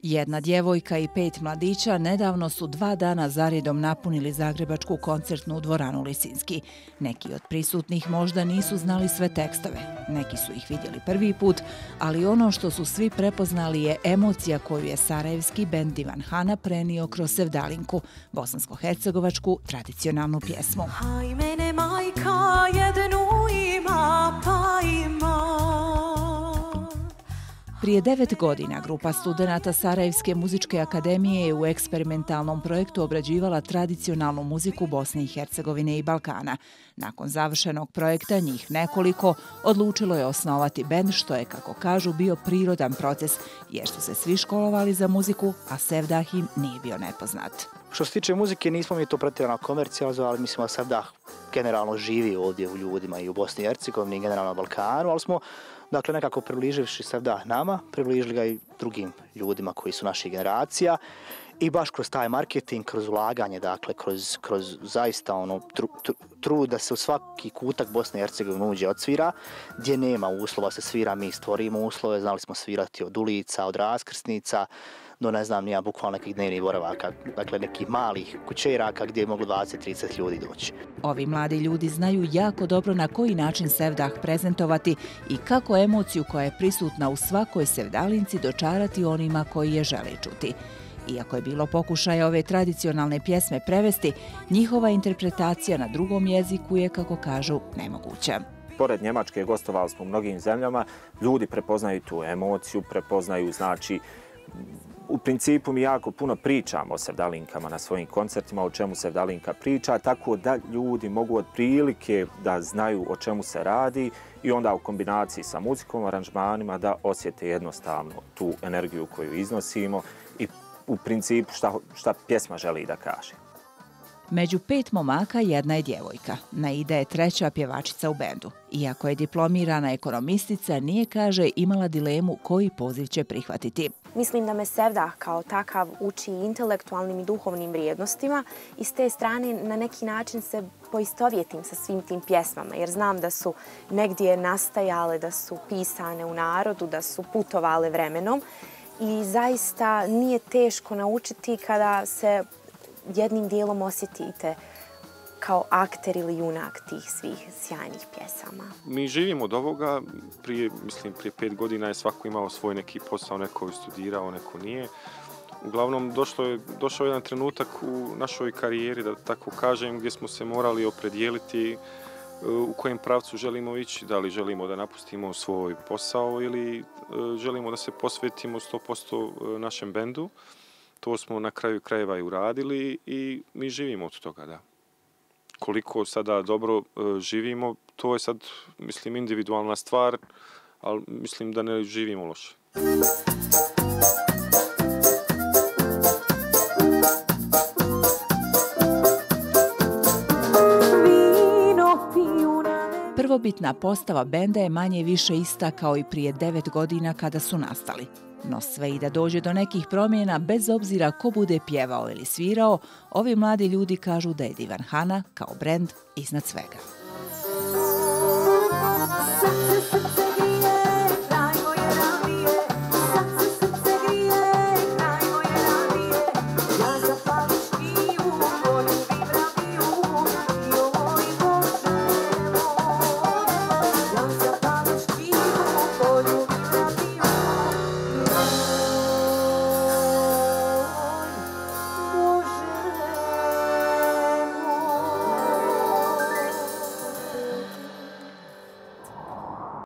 Jedna djevojka i 5 mladića nedavno su 2 dana zaredom napunili zagrebačku koncertnu dvoranu Lisinski. Neki od prisutnih možda nisu znali sve tekstove, neki su ih vidjeli prvi put, ali ono što su svi prepoznali je emocija koju je sarajevski bend Divan Hana prenio kroz Sevdalinku, bosansko-hercegovačku tradicionalnu pjesmu. Haj mene majka jednu ima pa ima. Prije 9 godina grupa studenata Sarajevske muzičke akademije je u eksperimentalnom projektu obrađivala tradicionalnu muziku Bosne i Hercegovine i Balkana. Nakon završenog projekta, njih nekoliko odlučilo je osnovati bend, što je, kako kažu, bio prirodan proces, jer su se svi školovali za muziku, a Sevdah im nije bio nepoznat. Što se tiče muzike, nismo mi to pretjerano komercijalizovali, ali mislimo da Sevdah generalno živi ovdje u ljudima i u Bosni i Hercegovini i generalno na Balkanu, ali smo nekako približivši Sevdah nama, približili ga i drugim ljudima koji su naših generacija i baš kroz taj marketing, kroz ulaganje, kroz zaista trud da se u svaki kutak Bosne i Hercegovine uđe odsvira, gdje nema uslova se svira, mi stvorimo uslove, znali smo svirati od ulica, od raskrsnica, do nema bukvalno nekih dnevnih boravaka, nekih malih kućeraka gdje je moglo 20-30 ljudi doći. Ovi mladi ljudi znaju jako dobro na koji način Sevdah prezentovati i kako emociju koja je prisutna u svakoj Sevdalinci dočarati onima koji je žele čuti. Iako je bilo pokušaja ove tradicionalne pjesme prevesti, njihova interpretacija na drugom jeziku je, kako kažu, nemoguća. Pored Njemačke gostovali smo u mnogim zemljama, ljudi prepoznaju tu emociju, prepoznaju, u principu mi jako puno pričamo o Sevdalinkama na svojim koncertima, o čemu Sevdalinka priča, tako da ljudi mogu otprilike da znaju o čemu se radi i onda u kombinaciji sa muzikom, aranžmanima da osjete jednostavno tu energiju koju iznosimo i u principu šta pjesma želi da kaže. Među 5 momaka jedna je djevojka. Naida je 3. pjevačica u bendu. Iako je diplomirana ekonomistica, nije, kaže, imala dilemu koji poziv će prihvatiti. Mislim da me Sevdah kao takav uči intelektualnim i duhovnim vrijednostima i s te strane na neki način se poistovjetim sa svim tim pjesmama, jer znam da su negdje nastajale, da su pisane u narodu, da su putovale vremenom i zaista nije teško naučiti kada se jednim dijelom osjetite kao akter ili junak tih svih sjajnih pjesama. Mi živimo od ovoga, prije 5 godina je svako imao svoj neki posao, neko je studirao, neko nije. Uglavnom, došao je jedan trenutak u našoj karijeri, da tako kažem, gdje smo se morali opredijeliti u kojem pravcu želimo ići, da li želimo da napustimo svoj posao ili želimo da se posvetimo 100% našem bendu. To smo na kraju krajeva i uradili i mi živimo od toga, da. Koliko sada dobro živimo, to je sad, individualna stvar, ali mislim da ne živimo loše. Prvobitna postava benda je manje više ista kao i prije 9 godina kada su nastali. No sve i da dođe do nekih promjena, bez obzira ko bude pjevao ili svirao, ovi mladi ljudi kažu da je Divan Hana kao brend iznad svega.